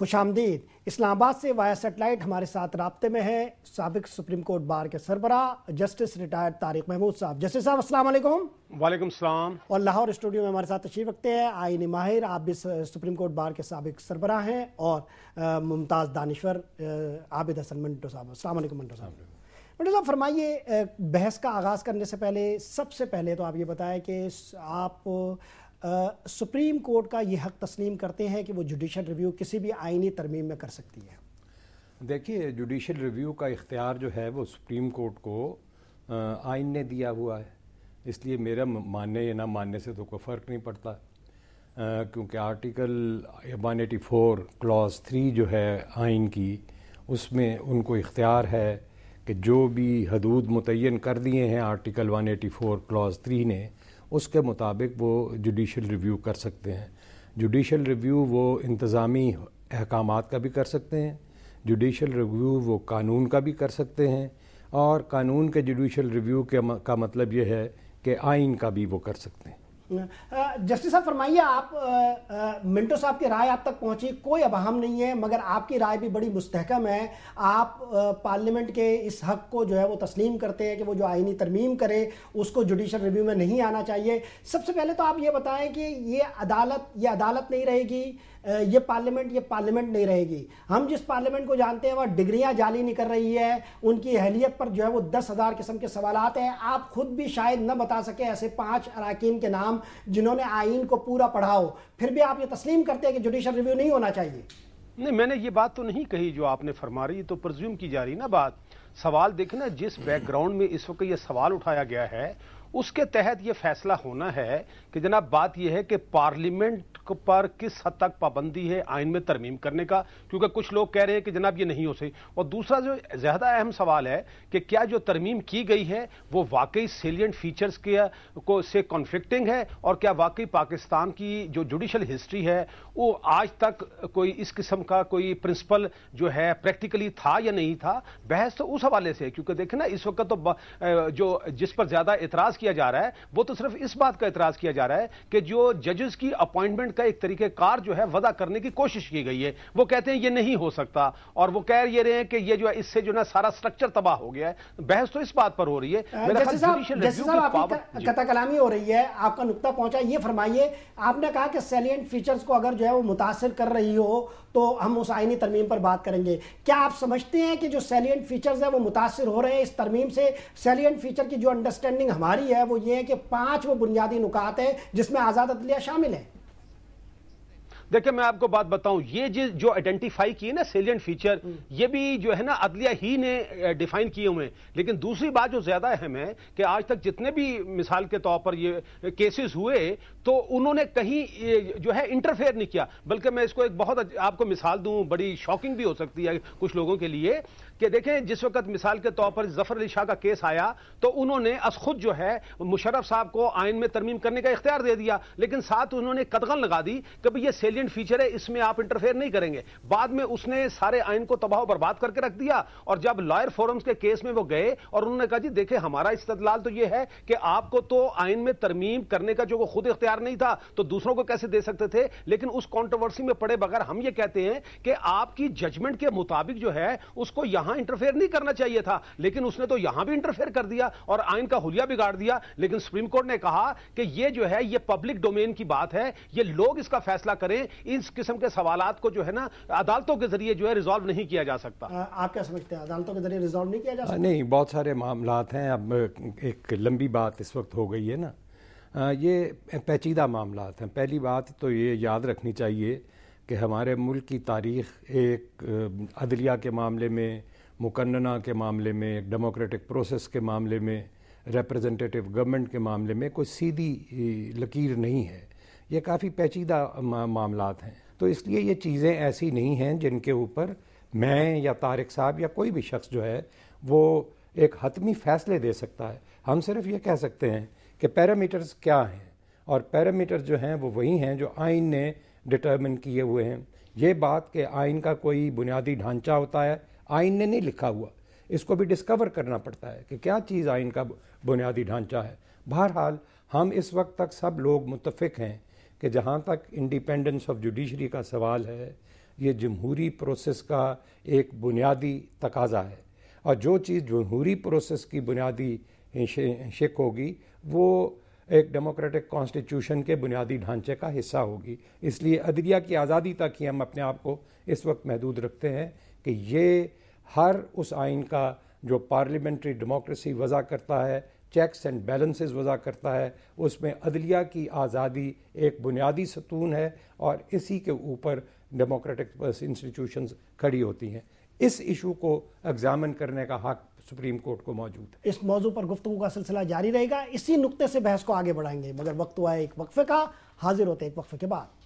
خوش آمدید۔ اسلام آباد سے وایا سیٹلائٹ ہمارے ساتھ رابطے میں ہیں سابق سپریم کورٹ بار کے سربراہ جسٹس ریٹائرڈ طارق محمود صاحب۔ جسٹس صاحب السلام علیکم۔ وعلیکم السلام۔ اور لاہور اسٹوڈیو میں ہمارے ساتھ تشریف رکھتے ہیں آئینی ماہر، آپ بھی سپریم کورٹ بار کے سابق سربراہ ہیں، اور ممتاز دانشور عابد حسن منٹو صاحب۔ السلام علیکم منٹو صاحب۔ منٹو صاحب فرمائیے، بحث کا آغاز کرنے سے پہلے سب سے پہلے تو آپ یہ بتائیں کہ آپ سپریم کورٹ کا یہ حق تسلیم کرتے ہیں کہ وہ جوڈیشل ریویو کسی بھی آئینی ترمیم میں کر سکتی ہے؟ دیکھیے، جوڈیشل ریویو کا اختیار جو ہے وہ سپریم کورٹ کو آئین نے دیا ہوا ہے، اس لیے میرا ماننے یا نہ ماننے سے تو کوئی فرق نہیں پڑتا، کیونکہ آرٹیکل 184 کلاس 3 جو ہے آئین کی، اس میں ان کو اختیار ہے کہ جو بھی حدود متعین کر دیے ہیں آرٹیکل 184 کلاس 3 نے، اس کے مطابق وہ جوڈیشل ریویو کر سکتے ہیں۔ جوڈیشل ریویو وہ انتظامی احکامات کا بھی کر سکتے ہیں، جوڈیشل ریویو وہ قانون کا بھی کر سکتے ہیں، اور قانون کے جوڈیشل ریویو کا مطلب یہ ہے کہ آئین کا بھی وہ کر سکتے ہیں۔ جسٹس صاحب فرمائیے، آپ منٹو صاحب کی رائے آپ تک پہنچی، کوئی ابہام نہیں ہے، مگر آپ کی رائے بھی بڑی مستحکم ہے۔ آپ پارلیمنٹ کے اس حق کو جو ہے وہ تسلیم کرتے ہیں کہ وہ جو آئینی ترمیم کرے اس کو جوڈیشل ریویو میں نہیں آنا چاہیے۔ سب سے پہلے تو آپ یہ بتائیں کہ یہ عدالت نہیں رہے گی، یہ پارلیمنٹ نہیں رہے گی۔ ہم جس پارلیمنٹ کو جانتے ہیں وہ ڈگریاں جعلی نہیں کر رہی ہے، ان کی اہلیت پر جو ہے وہ 10,000 قسم کے سوالات ہیں۔ آپ خود بھی شاید نہ بتا سکے ایسے 5 اراکین کے نام جنہوں نے آئین کو پورا پڑھا ہو، پھر بھی آپ یہ تسلیم کرتے ہیں کہ جوڈیشل ریویو نہیں ہونا چاہیے؟ نہیں، میں نے یہ بات تو نہیں کہی جو آپ نے فرما رہی، تو پرزیوم کی جا رہی نا بات۔ سوال دیکھیں نا، جس بیک گراؤنڈ میں اس وقت یہ سوال اٹھایا گیا ہے اس کے تحت یہ فیصلہ ہونا ہے کہ جناب بات یہ ہے کہ پارلیمنٹ پر کس حد تک پابندی ہے آئین میں ترمیم کرنے کا، کیونکہ کچھ لوگ کہہ رہے ہیں کہ جناب یہ نہیں ہو سکتی، اور دوسرا جو زیادہ اہم سوال ہے کہ کیا جو ترمیم کی گئی ہے وہ واقعی سیلینٹ فیچرز سے کنفلکٹنگ ہے، اور کیا واقعی پاکستان کی جو جوڈیشل ہسٹری ہے وہ آج تک کوئی اس قسم کا کوئی پرنسپل جو ہے پریکٹیکلی تھا یا نہیں تھا۔ بحث تو اس حوالے سے، کیونکہ دیکھیں نا اس وقت تو جو جس پر زیادہ اعتراض کیا جا رہا ہے وہ تو صرف اس بات کا اعتراض کیا جا رہا ہے کہ جو ججز کی اپوائنٹمنٹ کا ایک طریقہ کار جو ہے وضع کرنے کی کوشش کی گئی ہے، وہ کہتے ہیں یہ نہیں ہو سکتا، اور وہ کہہ یہ رہے ہیں کہ یہ جو ہے اس سے جو ہے سارا سٹرکچر تباہ ہو گیا ہے۔ بحث تو اس بات پر ہو رہی ہے۔ جیسے صاحب آپ کی قطع کلامی ہو رہی ہے، آپ کا نقطہ پہنچا، یہ فرمائیے، آپ نے کہا کہ سیلینٹ فیچرز کو اگر جو ہے وہ متاثر کر رہی ہو تو ہم اس آئینی ترمیم پر بات کریں گے۔ کیا آپ سمجھتے ہیں کہ جو سیلینٹ فیچرز ہیں وہ متاثر ہو رہے ہیں اس ترمیم سے؟ سیلینٹ فیچر کی جو انڈرسٹینڈنگ ہماری ہے وہ یہ ہے کہ 5 وہ بنیادی نکات ہیں جس میں آزاد عدلیہ شامل ہے۔ دیکھیں میں آپ کو بات بتاؤں، یہ جو آئیڈینٹیفائی کی نا سیلینٹ فیچر، یہ بھی جو ہے نا عدلیہ ہی نے ڈیفائن کیے ہوئے ہیں، لیکن دوسری بات جو زیادہ اہم ہے کہ آج تک جتنے بھی مثال کے طور پر یہ کیسز ہوئے تو انہوں نے کہیں جو ہے انٹرفیئر نہیں کیا، بلکہ میں اس کو ایک بہت آپ کو مثال دوں، بڑی شاکنگ بھی ہو سکتی ہے کچھ لوگوں کے لیے، کہ دیکھیں جس وقت مثال کے طور پر ظفر علی شاہ کا کیس آیا تو انہوں نے از خود جو ہے مشرف صاحب کو آئین میں ترمیم کرنے کا اختیار دے دیا، لیکن ساتھ انہوں نے قدغن لگا دی کہ یہ سیلینٹ فیچر ہے، اس میں آپ انٹرفیئر نہیں کریں گے۔ بعد میں اس نے سارے آئین کو تباہ و برباد کر کے رکھ دیا، اور جب لائر فورمز کے کیس میں وہ گئے اور انہوں نے کہا جی دیکھیں ہمارا استدلال تو یہ ہے کہ آپ کو تو آئین میں ترمیم کرنے کا جو وہ خود اختیار نہیں تھا تو دوسروں کو کیسے دے سکتے تھے، لیکن اس کنٹروورسی میں پڑے بغیر ہم یہ کہتے ہیں کہ آپ کی ججمنٹ کے مطابق جو ہے اس کو یہاں انٹرفیئر نہیں کرنا چاہیے تھا، لیکن اس نے تو یہاں بھی انٹرفیئر کر دیا اور آئین کا حلیہ بگاڑ دیا۔ لیکن سپریم کورٹ نے کہا کہ یہ جو ہے یہ پبلک ڈومین کی بات ہے، یہ لوگ اس کا فیصلہ کریں، اس قسم کے سوالات کو جو ہے نا عدالتوں کے ذریعے جو ہے ریزالو نہیں کیا جا سکتا۔ آپ کیا سمجھتے ہیں عدالتوں کے ذریعے ریزالو نہیں کیا جا سکتا؟ نہیں، بہت سارے معاملات ہیں، اب ایک لمبی بات اس وقت ہو گئی ہے نا، یہ پیچیدہ معاملات ہیں۔ پہلی بات تو یہ یاد رکھنی چاہیے کہ ہمارے ملک کی تاریخ ایک عدلیہ کے معاملے میں، مقننہ کے معاملے میں، ڈیموکریٹک پروسیس کے معاملے میں، ریپریزنٹیٹیو گورنمنٹ کے معاملے میں کوئی سیدھی لکیر نہیں ہے، یہ کافی پیچیدہ معاملات ہیں۔ تو اس لیے یہ چیزیں ایسی نہیں ہیں جن کے اوپر میں یا طارق صاحب یا کوئی بھی شخص جو ہے وہ ایک حتمی فیصلے دے سکتا ہے۔ ہم صرف یہ کہہ سکتے ہیں کہ پیرامیٹرز کیا ہیں، اور پیرامیٹر جو ہیں وہ وہی ہیں جو آئین نے ڈٹرمن کیے ہوئے ہیں۔ یہ بات کہ آئین کا کوئی بنیادی ڈھانچہ ہوتا ہے، آئین نے نہیں لکھا ہوا، اس کو بھی ڈسکور کرنا پڑتا ہے کہ کیا چیز آئین کا بنیادی ڈھانچہ ہے۔ بہرحال ہم اس وقت تک سب لوگ متفق ہیں کہ جہاں تک انڈیپینڈنس آف جوڈیشری کا سوال ہے یہ جمہوری پروسیس کا ایک بنیادی تقاضا ہے، اور جو چیز جمہوری پروسیس کی بنیادی شق ہوگی وہ ایک ڈیموکریٹک کانسٹیٹیوشن کے بنیادی ڈھانچے کا حصہ ہوگی۔ اس لیے عدلیہ کی آزادی تک ہی ہم اپنے آپ کو اس وقت محدود رکھتے ہیں کہ یہ ہر اس آئین کا جو پارلیمنٹری ڈیموکریسی وضع کرتا ہے، چیکس اینڈ بیلنسز وضع کرتا ہے، اس میں عدلیہ کی آزادی ایک بنیادی ستون ہے، اور اسی کے اوپر ڈیموکریٹک انسٹیٹیوشنز کھڑی ہوتی ہیں۔ اس ایشو کو ایگزامن کرنے کا حق سپریم کورٹ کو موجود ہے۔ اس موضوع پر گفتگو کا سلسلہ جاری رہے گا، اسی نقطے سے بحث کو آگے بڑھائیں گے، مگر وقت ہوا ہے ایک وقفے کا، حاضر ہوتے ہیں ایک وقفے کے بعد۔